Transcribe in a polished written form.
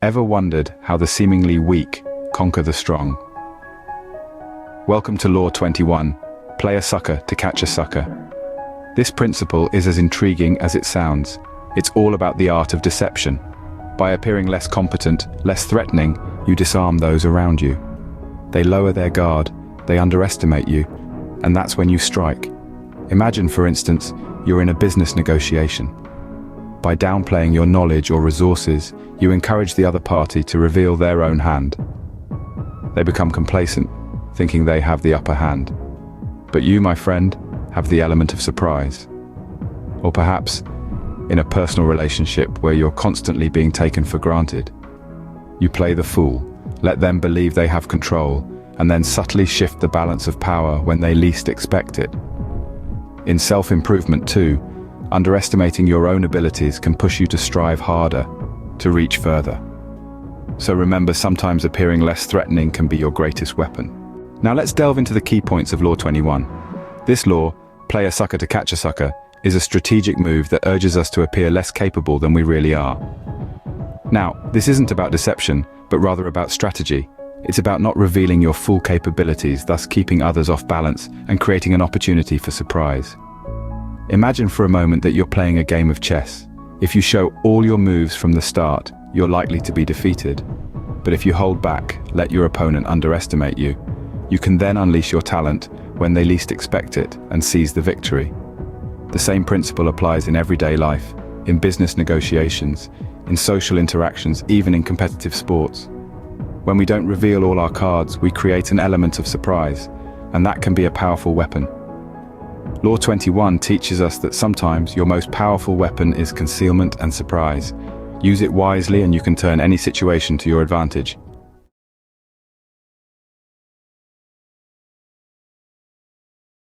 Ever wondered how the seemingly weak conquer the strong? Welcome to Law 21, play a sucker to catch a sucker. This principle is as intriguing as it sounds. It's all about the art of deception. By appearing less competent, less threatening, you disarm those around you. They lower their guard, they underestimate you, and that's when you strike. Imagine, for instance, you're in a business negotiation. By downplaying your knowledge or resources, you encourage the other party to reveal their own hand. They become complacent, thinking they have the upper hand. But you, my friend, have the element of surprise. Or perhaps, in a personal relationship where you're constantly being taken for granted. You play the fool, let them believe they have control, and then subtly shift the balance of power when they least expect it. In self-improvement too, underestimating your own abilities can push you to strive harder, to reach further. So remember, sometimes appearing less threatening can be your greatest weapon. Now let's delve into the key points of Law 21. This law, play a sucker to catch a sucker, is a strategic move that urges us to appear less capable than we really are. Now, this isn't about deception, but rather about strategy. It's about not revealing your full capabilities, thus keeping others off balance and creating an opportunity for surprise. Imagine for a moment that you're playing a game of chess. If you show all your moves from the start, you're likely to be defeated. But if you hold back, let your opponent underestimate you, you can then unleash your talent when they least expect it and seize the victory. The same principle applies in everyday life, in business negotiations, in social interactions, even in competitive sports. When we don't reveal all our cards, we create an element of surprise, and that can be a powerful weapon. Law 21 teaches us that sometimes your most powerful weapon is concealment and surprise. Use it wisely and you can turn any situation to your advantage.